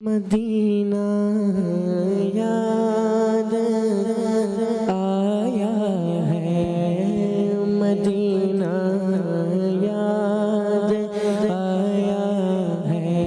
مدینہ یاد آیا ہے، مدینہ یاد آیا ہے۔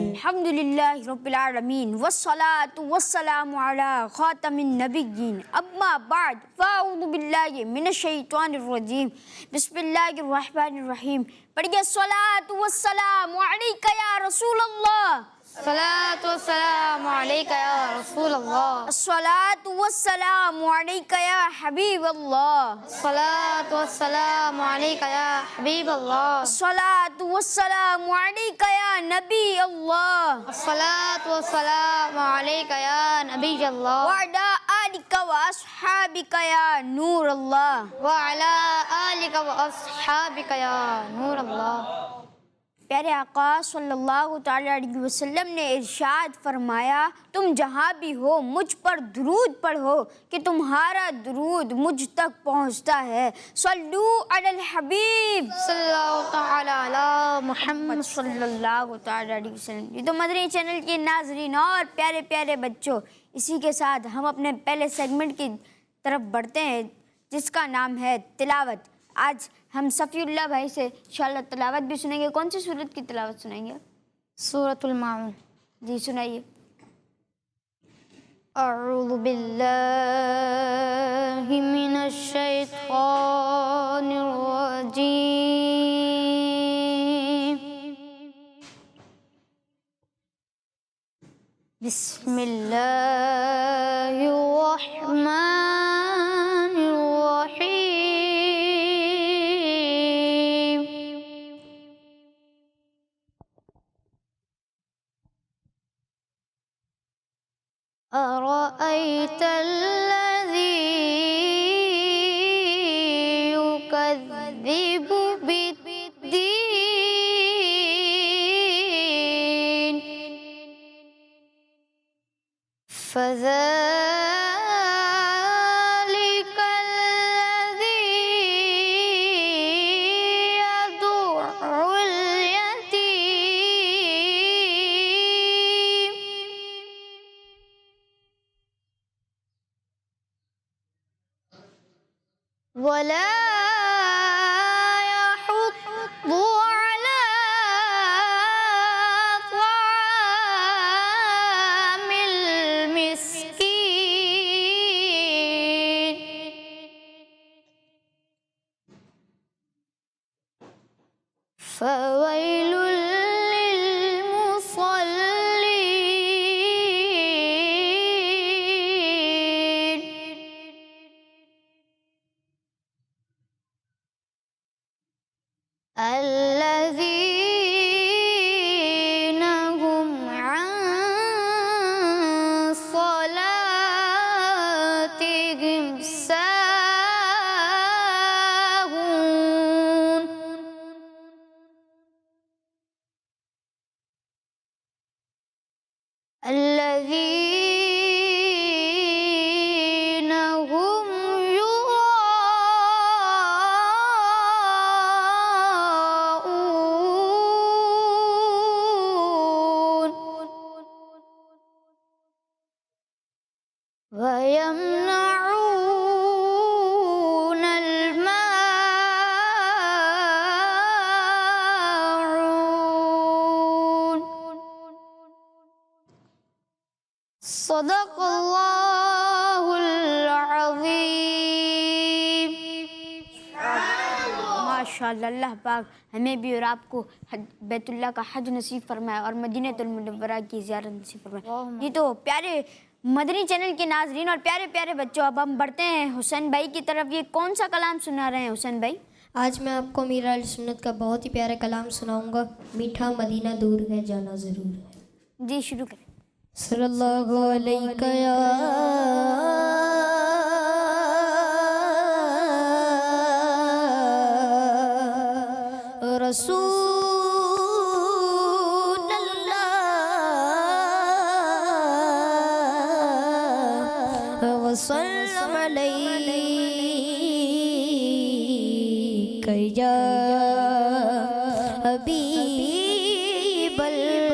الحمدللہ رب العالمین والصلاة والسلام علی خاتم النبیین، اما بعد فاعوذ باللہ من الشیطان الرجیم، بسم اللہ الرحمن الرحیم۔ پڑھیے الصلاة والسلام علیک یا رسول اللہ، الصلاة والسلام علیک یا رسول اللہ، الصلاة والسلام علیک یا حبیب اللہ، الصلاة والسلام علیک یا حبیب اللہ، الصلاة والسلام علیک یا نبی اللہ، الصلاة والسلام علیک یا نبی اللہ، وعلی آلک واصحابک یا نور اللہ۔ وعلی آلک واصحابک یا نور اللہ۔ پیارے آقا صلی اللہ تعالی علیہ وسلم نے ارشاد فرمایا، تم جہاں بھی ہو مجھ پر درود پڑھو کہ تمہارا درود مجھ تک پہنچتا ہے۔ صلو علی الحبیب صلی اللہ تعالی علی محمد۔ صلی اللہ تعالی علیہ وسلم۔ یہ تو مدنی چینل کے ناظرین اور پیارے پیارے بچوں، اسی کے ساتھ ہم اپنے پہلے سیگمنٹ کی طرف بڑھتے ہیں جس کا نام ہے تلاوت۔ آج ہم صفی اللہ بھائی سے انشاءاللہ تلاوت بھی سنیں گے۔ کون سی سورت کی تلاوت سنائیں گے؟ سورۃ الماعون۔ جی سنائیے۔ اعوذ باللہ من الشیطان الرجیم، بسم اللہ الرحمن الرحیم، أرأيت الذي يكذب بالدين، فذلك الذي يدع اليتيم ولا يحض على طعام المسكين، فويل للمصلين، الذين هم عن صلاتهم ساهون، الذين هم يراءون ويمنعون الماعون۔ صدق اللہ العظیم۔ ماشاءاللہ، اللہ پاک ہمیں بھی اور آپ کو بیت اللہ کا حج نصیب فرمائے اور مدینہ المنورہ کی زیارت نصیب فرمائے۔ یہ تو پیارے مدنی چینل کے ناظرین اور پیارے پیارے بچوں، اب ہم بڑھتے ہیں حسین بھائی کی طرف۔ یہ کون سا کلام سنا رہے ہیں حسین بھائی؟ آج میں آپ کو میرا اہل سنت کا بہت ہی پیارا کلام سناؤں گا، میٹھا مدینہ دور ہے جانا ضرور ہے۔ جی شروع کریں۔ صلی اللہ علیہ یا رسول اللہ وسلم علیک یا حبیب اللہ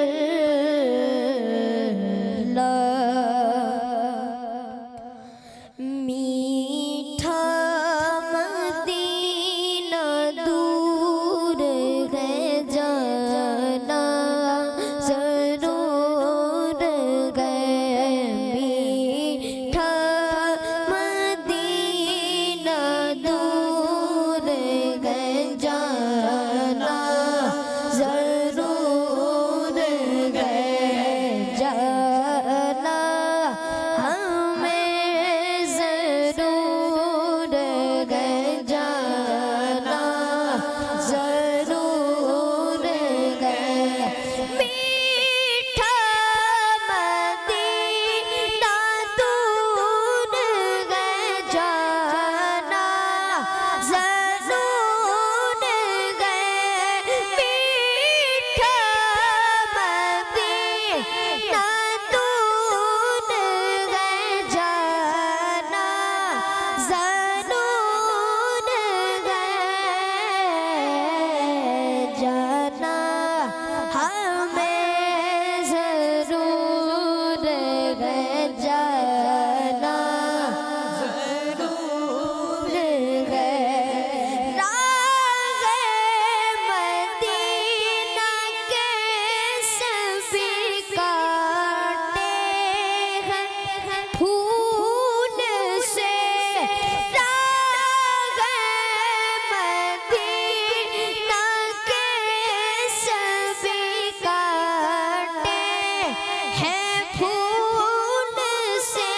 پھول سے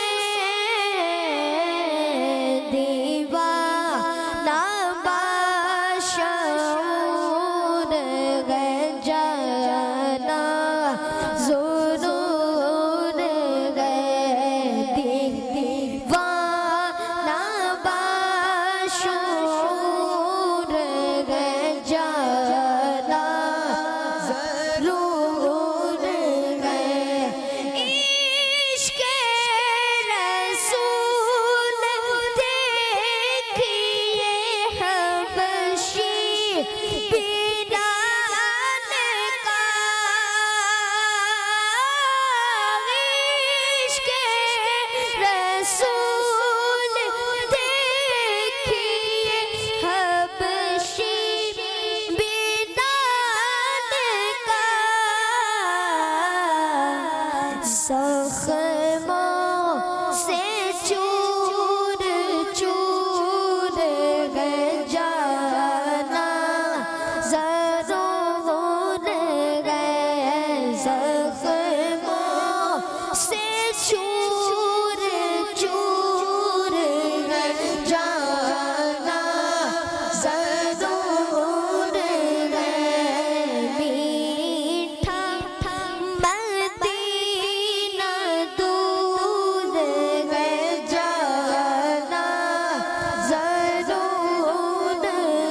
دیوانہ باشعور ہے جانا ضرور ہے دیوانہ باشعور ہے جانا ضرور ہے عشق رسول دیکھیے حبشی بلال کا عشق رسول دیکھیے حبشی بلال کا زخموں سے چور چور ہے جانا ضرور ہے زخموں سے چور چور ہے جانا ضرور ہے میٹھا مدینہ دور ہے جانا ضرور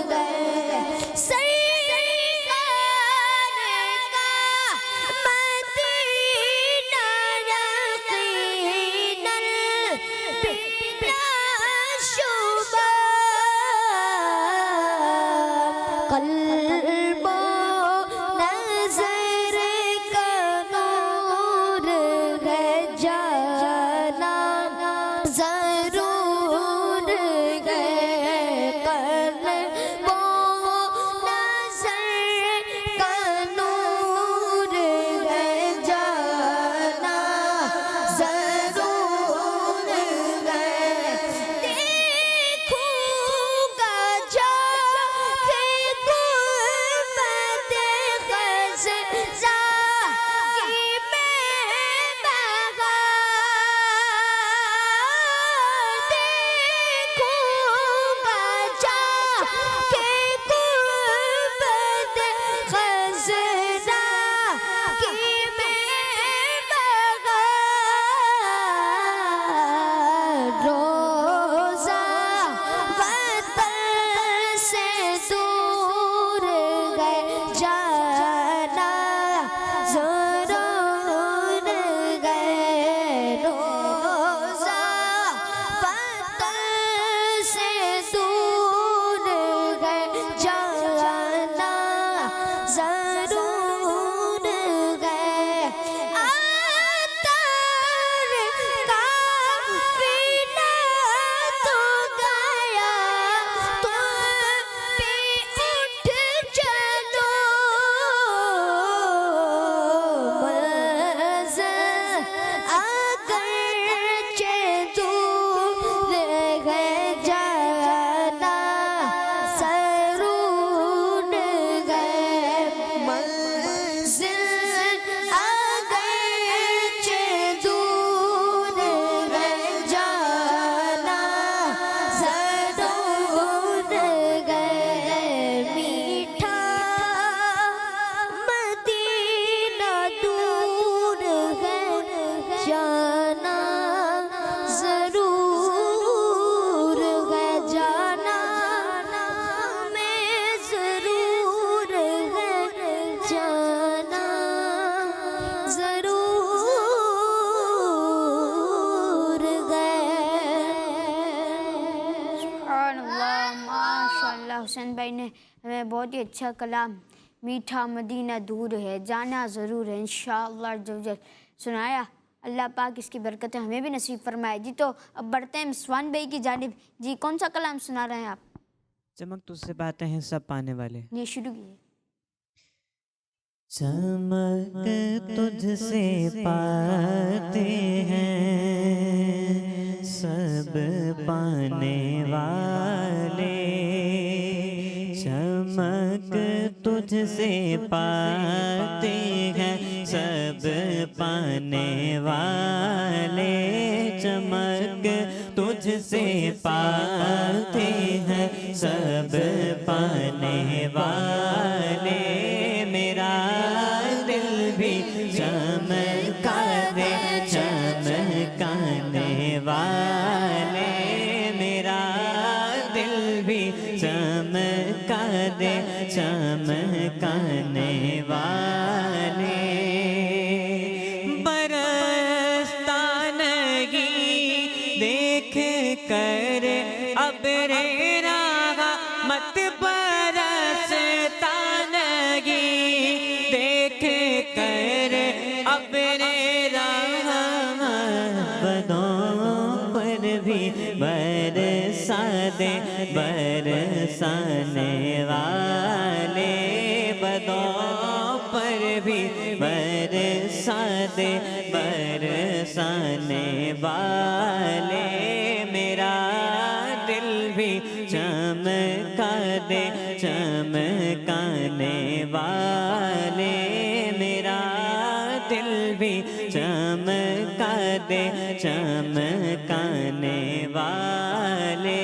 ہے سرکار کا مدینہ یقیناً بلا شبہ قلب و نظر کا نور ہے جانا ضرور ہے قلب و نظر کا نور ہے جانا ضرور ہے دیکھوں گا جا کے گنبد خزرہ کی میں بہار دیکھوں گا جا کے گنبد خزرہ کی میں بہار روزہ وطن سے دور ہے جانا ضرور ہے روزہ وطن سے دور ہے جانا ضرور ہے عطر قافلہ تو گیا تم بھی اٹھ چلو منزل اگرچہ دور ہے جانا ضرور ہے منزل اگرچہ دور ہے جانا ضرور ہے میٹھا مدینہ دور ہے جانا ضرور ہے جانا ہمیں ضرور ہے جانا ضرور ہے سبحان اللہ ماشاء اللہ حسین بھائی نے ہمیں بہت ہی اچھا کلام میٹھا مدینہ دور ہے جانا ضرور ہے انشاءاللہ عز و جل سنایا اللہ پاک اس کی برکتیں ہمیں بھی نصیب فرمائے جی تو اب بڑھتے ہیں مسوان بھائی کی جانب جی کون سا کلام سنا رہے ہیں آپ چمک تجھ سے پاتے ہیں سب پانے والے جی شروع کیجیے چمک تجھ سے پاتے ہیں سب پانے والے چمک تجھ سے پاتے ہیں سب پانے والے چمک تجھ سے پاتے ہیں سب پانے والے میرا دل بھی چمکا دے چمکانے والے میرا دل بھی چمکا دے چمکانے والے برستا نہیں دیکھ کر ابر رحمت برستا نہیں دیکھ کر ابر رحمت بدوں پر بھی برسا دے برسانے والے بدوں پر بھی برسا دے برسانے والے میرا دل بھی چمکا دے چمکانے والے میرا دل بھی چمکا دے چمکانے والے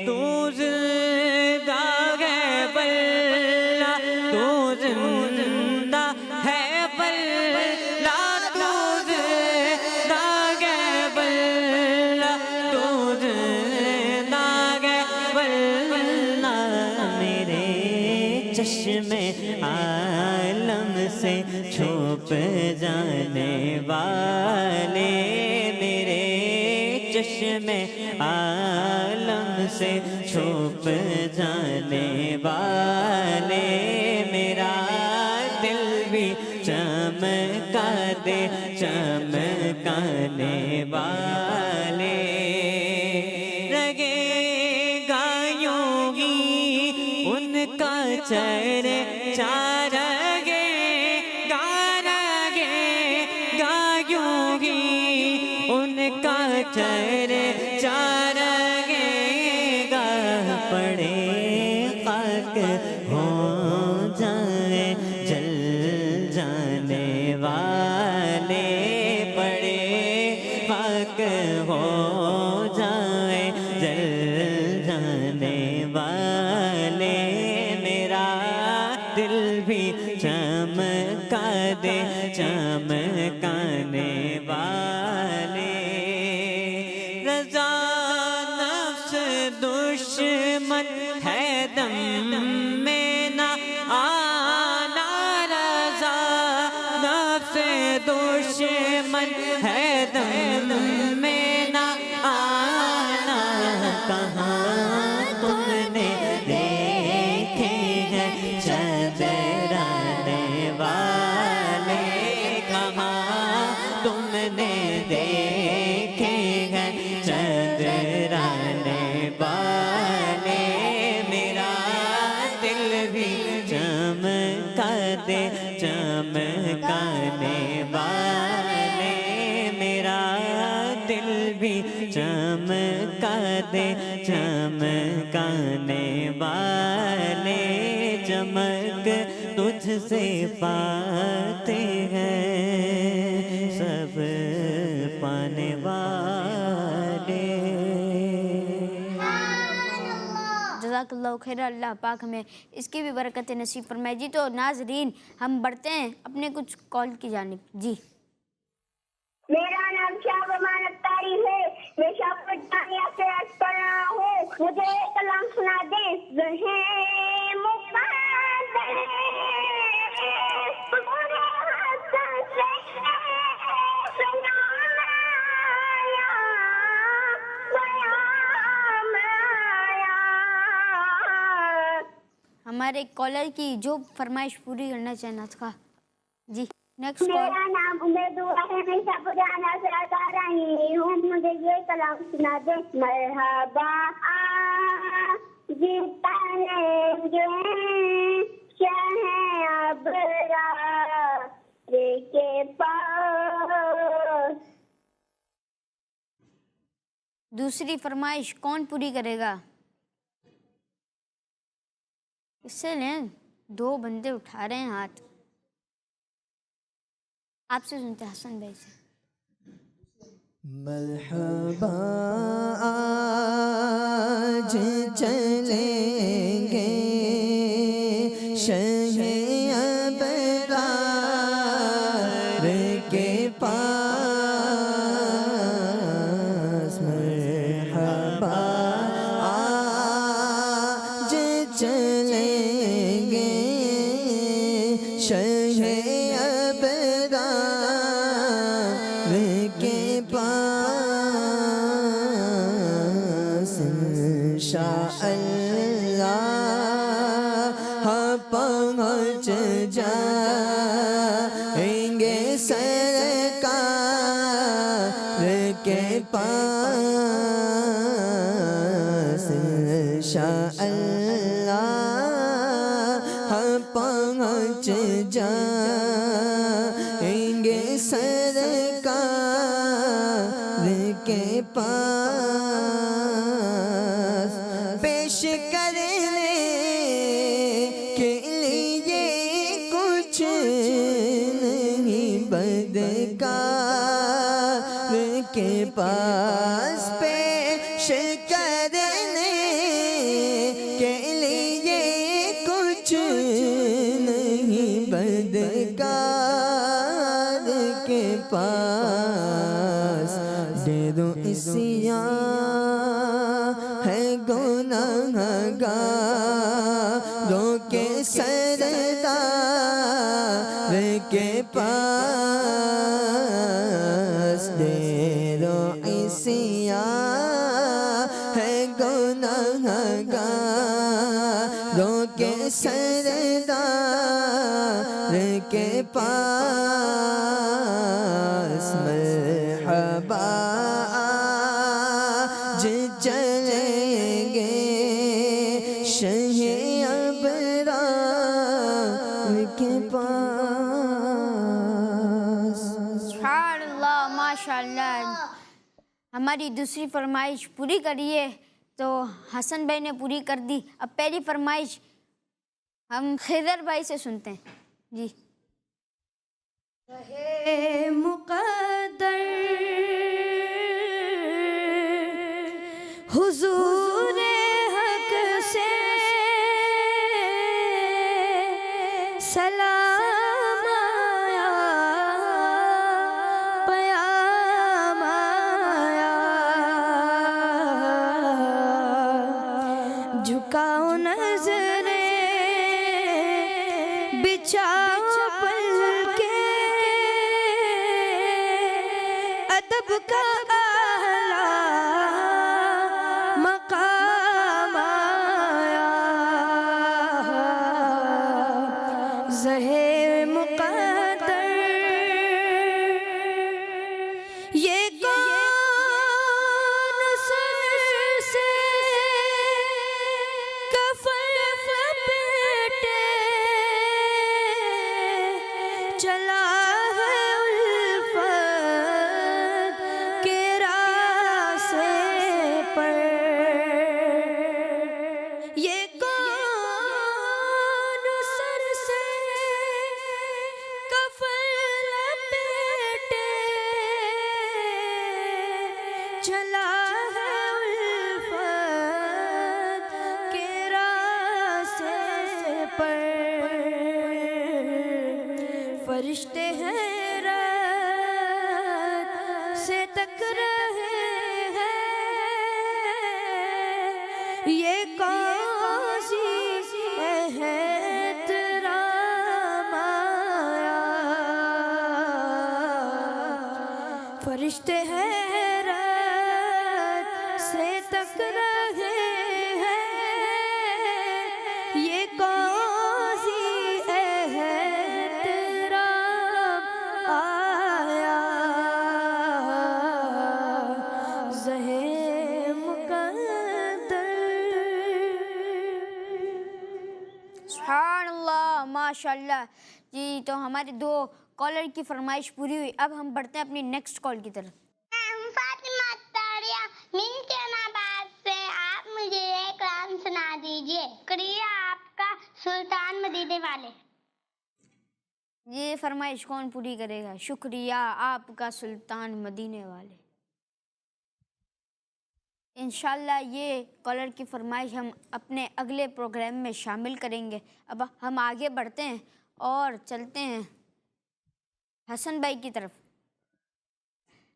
تو زندہ ہے واللہ تو زندہ ہے واللہ تو زندہ ہے واللہ تو زندہ ہے واللہ میرے چشم عالم سے چھپ جانے والے میرے چشم عالم سے چھپ جانے والے میرا دل بھی چمکا دے چمکانے والے رگے گایوں گی ان کا چہرے چار گے گایوں گی ان کا چہرے چار گے گا پڑے خاک ہو جائے جل جانے والے پڑے خاک ہو جائے جل جانے والے میرا دل بھی چمکا دے چمکانے والے رضا نفس دشمن ہے دم میں نہ آنا رضا نفس دشمن ہے دم میں نہ آنا کہاں تم نے دیکھے ہیں چندرانے والے کہاں تم نے دیکھے ہیں چندرانے والے میرا دل بھی چمکا دے چمکانے والے میرا دل بھی چمکا دے چمکانے والے چمک تجھ سے پاتے ہیں سب پانے والے جزاک اللہ خیر اللہ پاک ہمیں اس کی بھی برکت نصیب فرمائے جی تو ناظرین ہم بڑھتے ہیں اپنے کچھ کال کی جانب جی میرا نام شاہ امان اختاری ہے میں شاہپور جامعہ سے عرض کر رہا ہوں مجھے ایک کلام سنا دیں ہمارے کالر کی جو فرمائش پوری کرنا چاہنا تھا جی نیکسٹ کال میرا نام امید ہوا ہے میں شاہپور جامعہ سے عرض کر رہی ہوں مجھے یہ کلام سنا دیں مرحبا جیتا گے شہ ابرار کے پاس دوسری فرمائش کون پوری کرے گا اس سے لیں دو بندے اٹھا رہے ہیں ہاتھ آپ سے سنتے ہیں حسن بھائی سے. مرحبا آج چلیں گے شہ ابرار کے پاس. مرحبا آج چلیں گے شہ ابرار کے پاس. انشاءاللہ پہنچ جائیں گے سرکار کے پاس. انشاءاللہ پہنچ جائیں گے سرکار کے پاس. پیش کرنے کے لیے کچھ نہیں بدکار کے پاس. پیش کرنے کے لیے کچھ نہیں بدکار کے پاس. دے دو اسیاں ہے گناہگاروں کے سردار کے پاس. دے دو اسیاں ہے گناہگاروں کے سردار کے پاس. مرحبا آج چلیں گے شہ ابرار کے پاس. سبحان اللہ ماشاء اللہ. ہماری دوسری فرمائش پوری کریے تو حسن بھائی نے پوری کر دی. اب پہلی فرمائش ہم خضر بھائی سے سنتے ہیں. جی. مقدر حضور حق سے سلام آیا پیام آیا. جھکاؤ نظریں بچھاؤ پل کے ادب کا اعلیٰ مقام آیا. زہر مقدر یہ کون سر سے کفن لپیٹے چلا ہے الفت کے راستے پر. یہ کون سر سے کفن لپیٹے چلا ہے الفت کے راستے پر. فرشتے حیرت سے تک رہے ہیں یہ قاضی احترام آیا. فرشتے حیرت سے تک رہے ہیں یہ قاضی احترام آیا. زہر مقدر. سبحان اللہ ماشاء اللہ. جی تو ہمارے دو کالر کی فرمائش پوری ہوئی. اب ہم بڑھتے ہیں اپنی نیکسٹ کال کی طرف. فاطمہ اختاریہ ملکن آباد سے آپ مجھے ایک کلام سنا دیجیے. شکریہ آپ کا سلطان مدینے والے. یہ فرمائش کون پوری کرے گا؟ شکریہ آپ کا سلطان مدینے والے۔ انشاءاللہ یہ کالر کی فرمائش ہم اپنے اگلے پروگرام میں شامل کریں گے۔ اب ہم آگے بڑھتے ہیں اور چلتے ہیں حسن بھائی کی طرف۔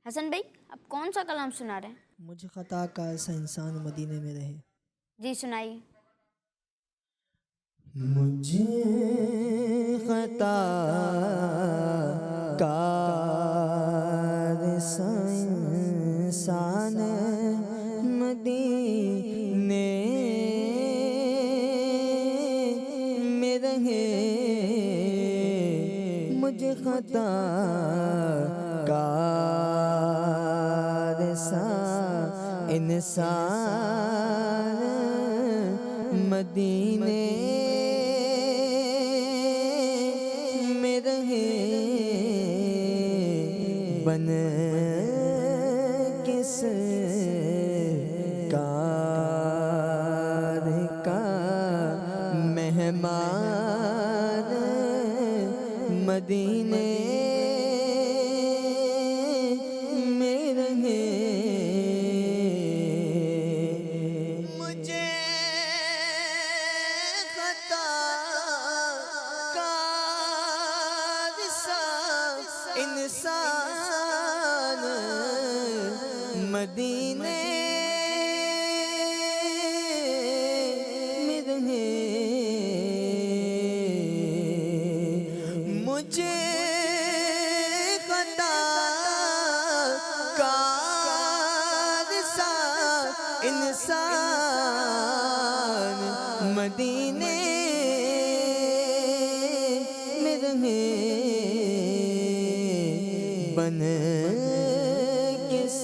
حسن بھائی آپ کون سا کلام سنا رہے ہیں؟ مجھے خطا کا ایسا انسان مدینے میں رہے۔ جی سنائیے۔ مجھے خطا کا ایسا انسان مدینے میں رہے، مجھے خطا کا ایسا انسان مدینے میں رہے، بن کس کار کا مہمان مدینے میں رہے، مجھے خطا کا ایسا انسان مدینے میں رہے، مجھے خطا کا ایسا انسان مدینے میں رہے، بن کس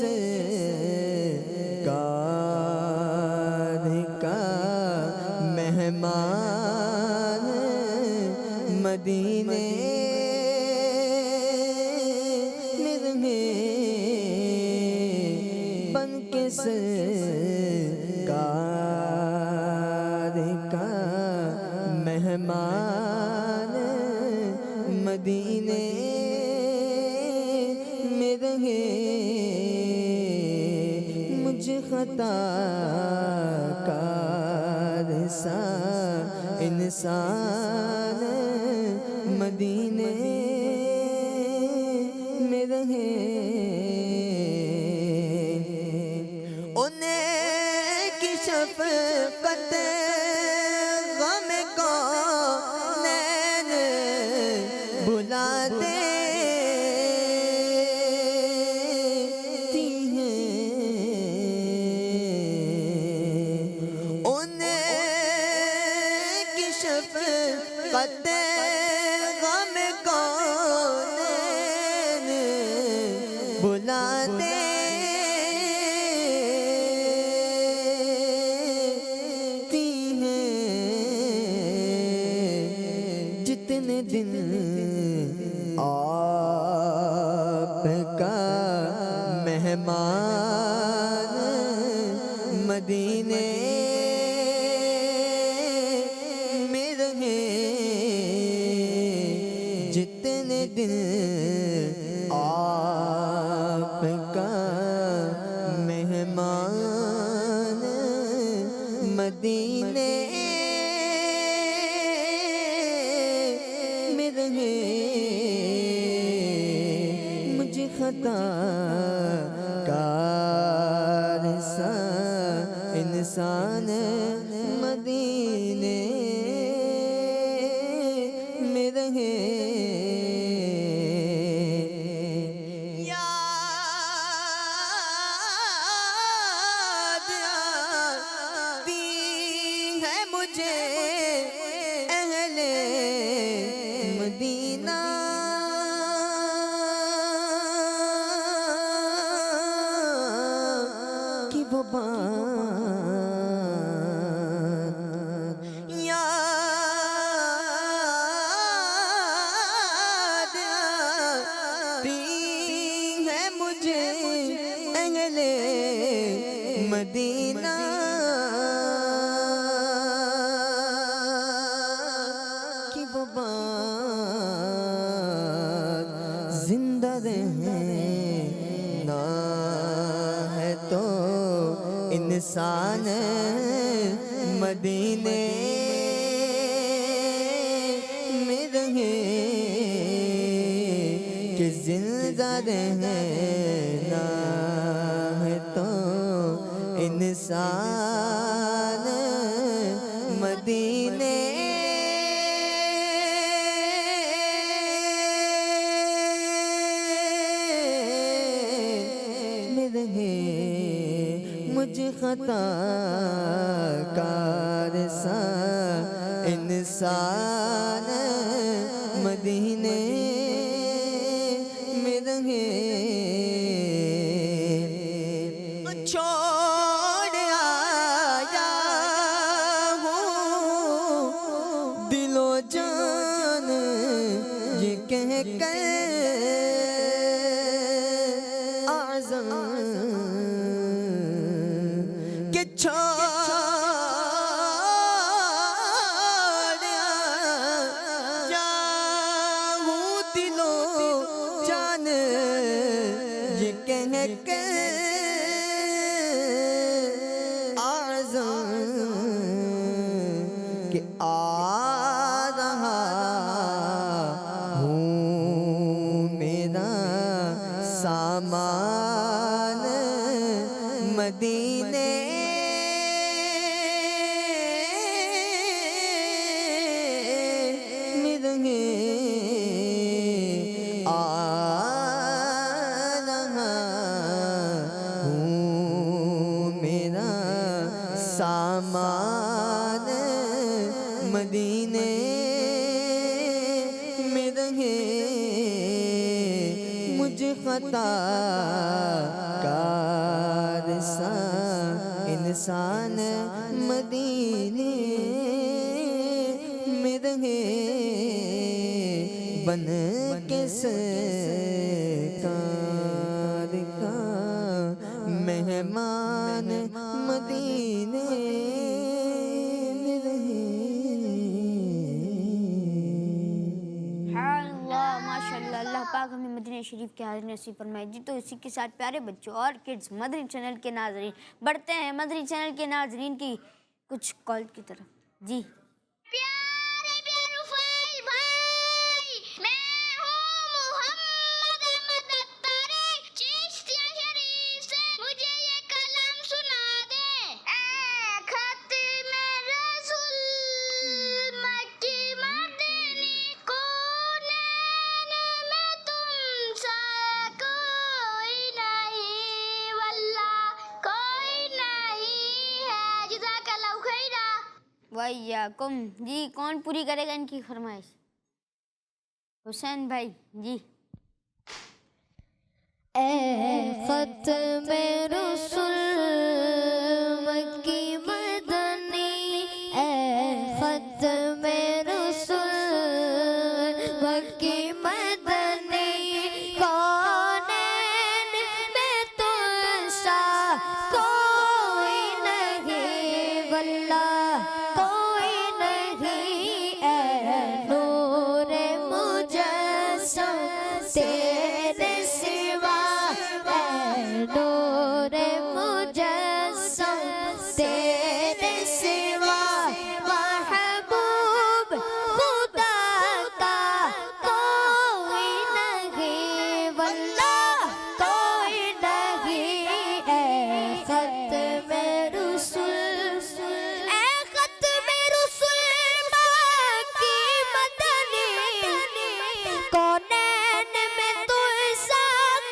کار کا مہمان مدینے میں رہے، بن کس کار کا مہمان مدینے میں رہے، مجھے خطا کا ایسا انسان مدینے میں رہے، انہیں کی شفقت غم کو نین بلا دیتی ہیں، انہیں کی شفقت غم کو نین بلا دیتی ہیں، جتنے دن آپ کا مہمان مدینے میں رہے، جتنے دن آپ کا مہمان مدینے میں رہے، مجھے خطا کا ایسا انسان مدینے میں رہے، یاد آتی ہے مجھے اہل مدینہ کی وہ بات، یاد آتی ہے مجھے اہل مدینہ کی وہ بات، انسان مدینے میں رہے کہ زندہ رہنا ہے تو انسان مدینے میں رہے مجھ خطا کار سا انسان مدینے میں رہے چھوڑ آیا ہوں دل و جان یہ کہہ کر اعظم کہ چھوڑ آیا ہوں دل و جان یہ کہہ کر کہ آ رہا ہوں میرا سامان مدینے میں رہے آ رہا ہوں میرا سامان مدینے میں رہے مجھ خطا کار سا انسان مدینے میں رہے بن کے سرکار کا مہمان مدینے میں رہے ماشاءاللہ اللہ پاک ہمیں مدینہ شریف کی حاضری نصیب فرمائے جی۔ تو اسی کے ساتھ پیارے بچوں اور کڈز مدنی چینل کے ناظرین بڑھتے ہیں مدنی چینل کے ناظرین کی کچھ کال کی طرف جی۔ پیارے بیروفیل بھائی، میں ہوں محمد احمد اتاری چشتیہ شریف سے، مجھے یہ کلام سنا دے۔ اے ختم رسول مکی مدنی کونین میں تم سا کوئی نہیں، واللہ کوئی نہیں ہے۔ جزاک اللہ خیرہ۔ وَإِيَّاكُمْ جی۔ کون پوری کرے گا ان کی فرمائش؟ حسین بھائی جی۔ اے ختم رسول مکی مدنی، اے ختم رسول مکی مدنی، کونین میں تم سا کوئی نہیں، واللہ کوئی نہیں۔ اے نور مجسم تیرے سوا، اے نور مجسم تیرے سوا، محبوب خدا کا کوئی نہیں، واللہ کوئی نہیں۔ اے ختم رسول، اے ختم رسول مکی مدنی، کونین میں تو ایسا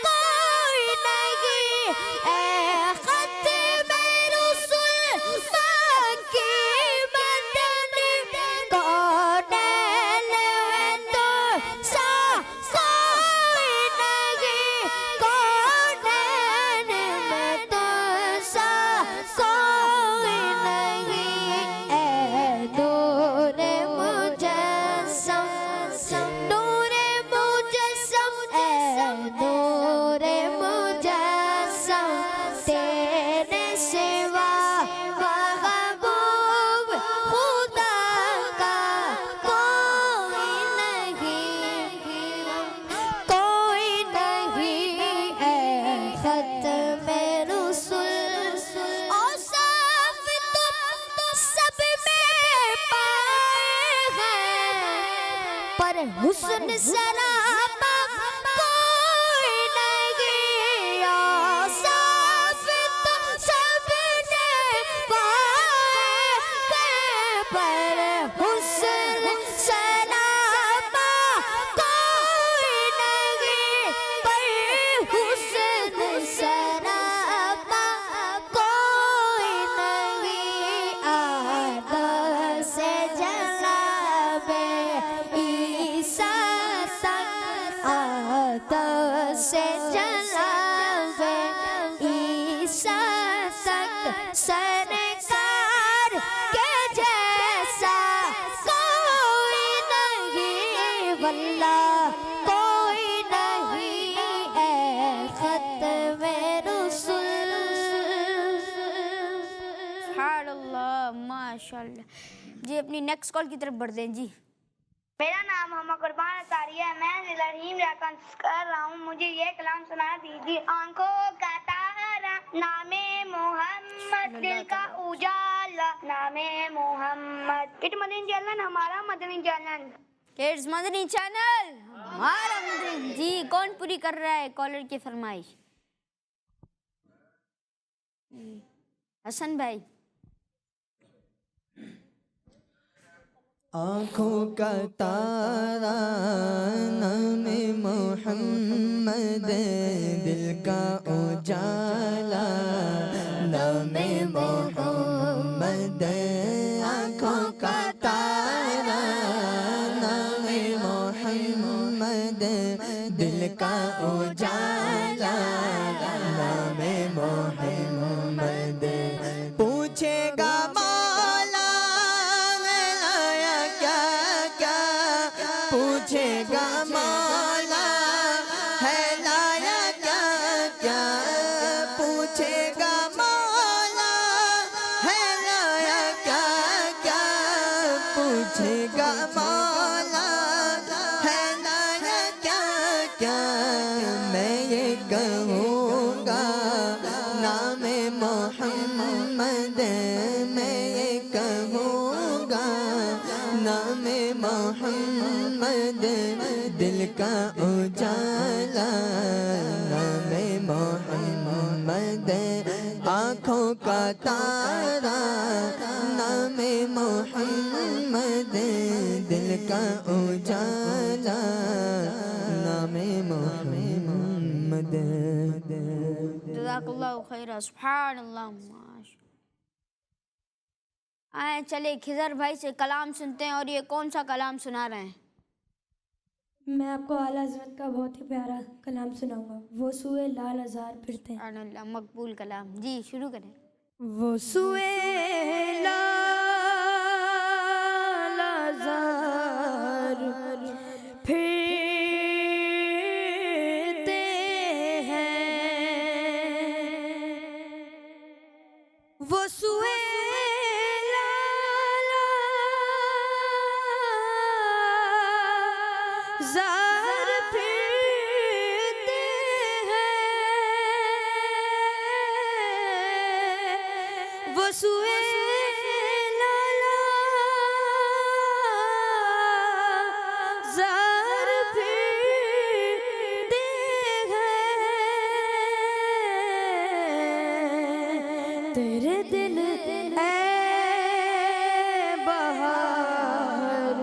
کوئی نہیں۔ اے ختم رسول مکی مدنی، کونین میں تو ایسا کوئی نہیں، کونین میں تو ایسا کوئی نہیں۔ اے نور مجسم، نور مجسم، اے نور مجسم تیرے سوا، محبوب خدا کا کوئی نہیں، کوئی نہیں۔ اے ختم رسول، او حسن سراپا کوئی نہیں صاف تو سب نے پائے پر حسن سراپا کوئی نہیں پر حسن سراپا کوئی نہیں آدھا سے جلابے عیسیٰ تک آدھا سے جلابے عیسیٰ تک سرکار کے جیسا کوئی نہیں واللہ کوئی نہیں اے ختم رسول. سبحان اللہ ماشاء اللہ. جی اپنی نیکسٹ کال کی طرف بڑھ دیں. جی میرا نام محمد قربان اتاری ہے. میں ضلع ریاکانس کر رہا ہوں. مجھے یہ کلام سنا دیجیے. آنکھوں کا تارا نام محمد, دل کا اجالا نام محمد. اٹ مدنی چینل ہمارا مدنی چینل. کڈز مدنی چینل ہمارا مدنی. جی کون پوری کر رہا ہے کالر کی فرمائش؟ حسن بھائی. آنکھوں کا تارا نام محمد, دل کا اجالا نام محمد. آنکھوں کا تارا نام محمد, دل کا اجالا نام محمد. پوچھے گا مولا لایا کیا کیا, پوچھے گا مولا ہے لایا کیا کیا, پوچھے گا مولا ہے لایا کیا کیا, پوچھے گا مولا ہے لایا کیا کیا. میں یہ کہوں گا نام محمد, میں یہ کہوں گا نام محمد, دل کا اجالا نام محمد. آنکھوں کا تارا نام محمد, دل کا اجالا نام محمد. جزاک اللہ خیر. سبحان اللہ ماشاء. آئیں چلے خضر بھائی سے کلام سنتے ہیں. اور یہ کون سا کلام سنا رہے ہیں؟ میں آپ کو اعلیٰ حضرت کا بہت ہی پیارا کلام سناؤں گا. وہ سوئے لال ازار پھرتے ہیں. سبحان اللہ مقبول کلام. جی شروع کریں. وہ سوئے لال ازار پھرتے ہیں, وہ سوئے لال ازار پھرتے ہیں, وہ سوئے لالا زار پھرتے ہیں. تیرے دل اے بہار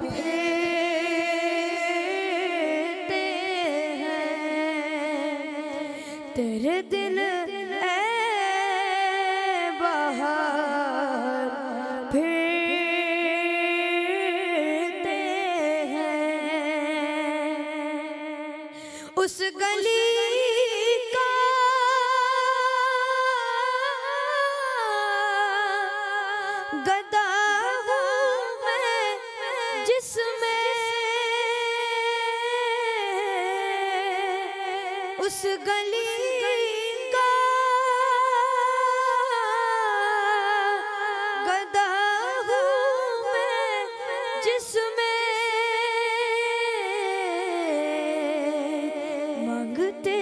پھرتے ہیں, تیرے دل اے بہار پھرتے ہیں. اس گلی کا گدا ہوں میں جس میں اس گلی کا گدا ہوں میں جس میں مانگتے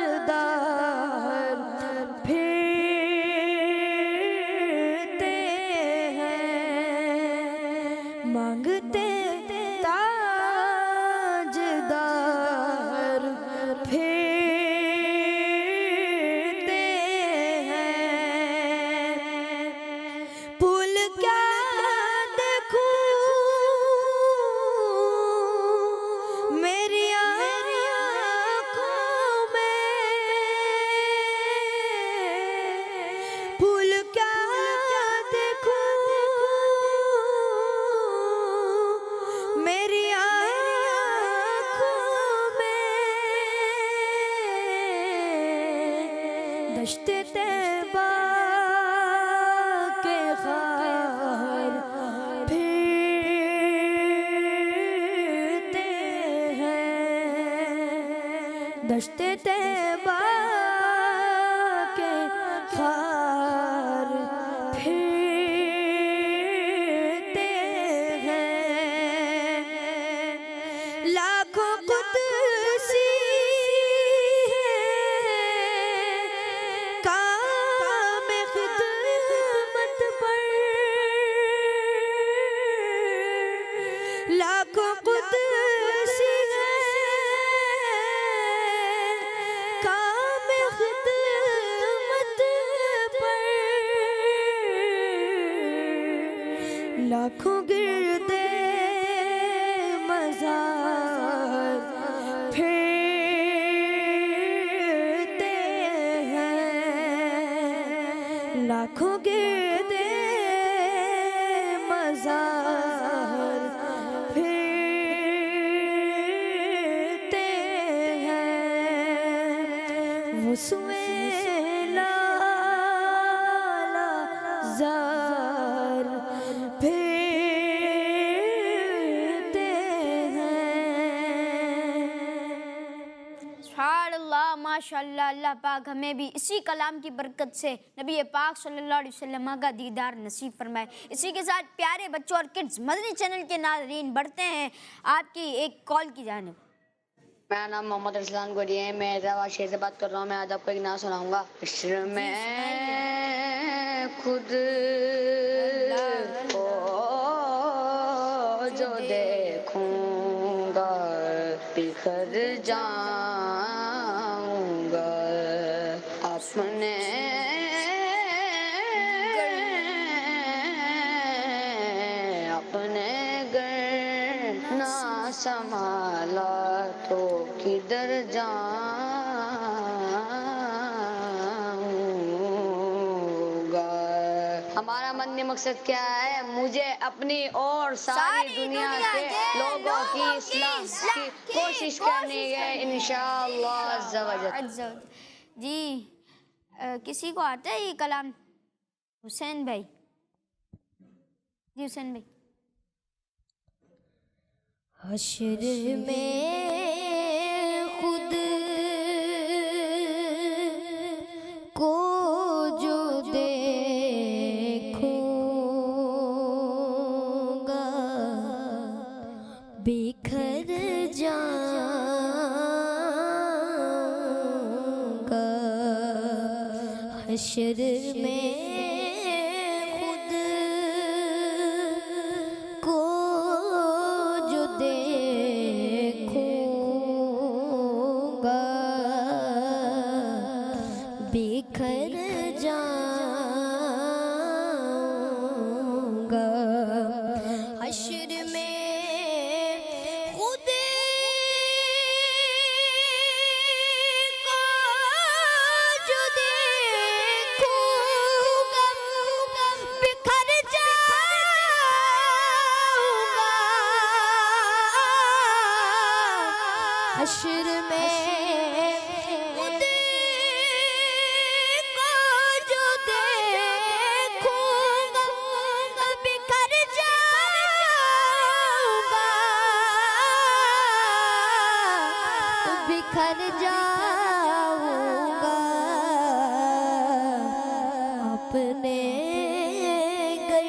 تاجدار پھرتے ہیں, دشت طیبہ کے خار پھرتے ہیں، دشت طیبہ کے خار پھرتے ہیں، لاکھوں قدسی کام خدمت پر، لاکھوں قدسی کام خدمت پر، لاکھوں گردے مزار پھرتے ہیں، لاکھوں گردے مزار پھرتے ہیں، وہ سوئے لالا زار پھرتے ہیں۔ سبحان اللہ، ماشاء اللہ۔ اللہ پاک ہمیں بھی اسی کلام کی برکت سے نبی پاک صلی اللہ علیہ وسلم کا دیدار نصیب فرمائے۔ اسی کے ساتھ پیارے بچوں اور کڈز مدنی چینل کے ناظرین بڑھتے ہیں آپ کی ایک کال کی جانب۔ میرا نام محمد ارسلان گوری ہے، میں حیدرآباد شہر سے بات کر رہا ہوں۔ میں آج آپ کو ایک نعت سناؤں گا۔ حشر میں خود کو جو دیکھوں گا بکھر جاؤں گا، اپنے گر نہ سنبھالا تو کدھر جاؤں گا۔ ہمارا منی مقصد کیا ہے؟ مجھے اپنی اور ساری دنیا کے لوگوں کی اصلاح کی کوشش کرنی ہے انشاءاللہ عز و جل۔ جی کسی کو آتا ہے یہ کلام؟ حسین بھائی، جی حسین بھائی۔ حشر میں خود کو جو دیکھوں گا بکھر جاؤں گا، حشر میں خود کو جو دیکھوں گا بکھر جاؤں گا، حشر میں خود کو جو دیکھوں گا بکھر جاؤں گا، حشر میں خود کو جو دیکھوں گا بکھر جاؤں گا، بکھر جاؤں گا، اپنے گر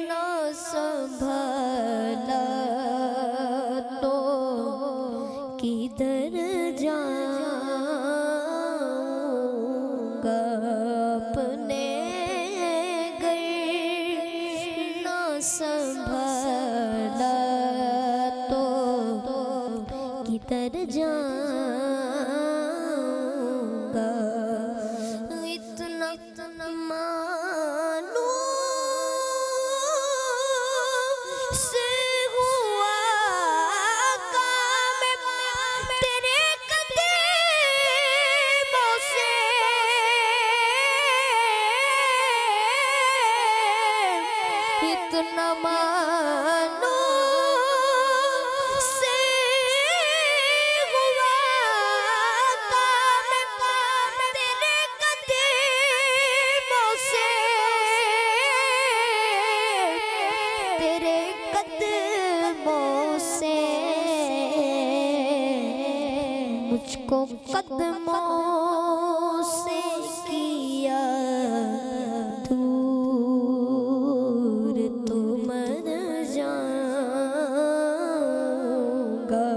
نہ سنبھالا تو کدھر جاؤں گا، اپنے گر نہ سنبھالا تو کدھر جاؤں گا، اتنا معلوم سے ہوا کام تیرے قدموں سے، اتنا معلوم سے ہوا کام مجھ کو قدموں سے کیا دور تو مر جاؤں گا،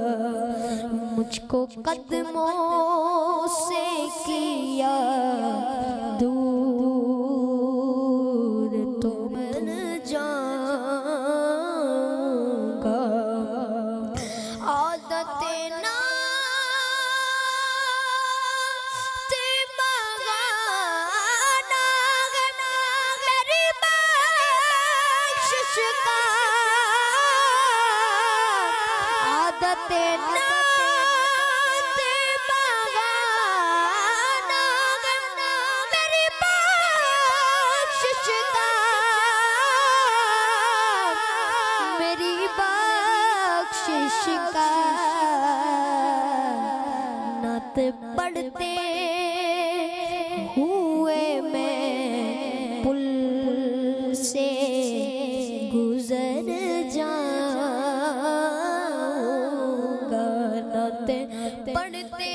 مجھ کو قدموں سے کیا دور تو مر جاؤں گا، عادت نعت پڑھتے ہوئے میں پل سے گزر جاؤں گا، نعت پڑھتے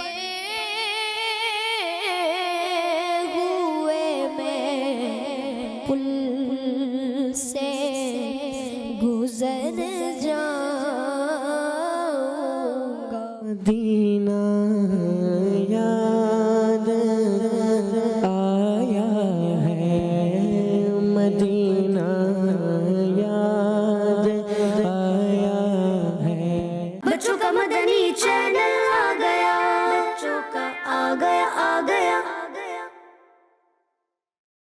ہوئے میں پل سے گزر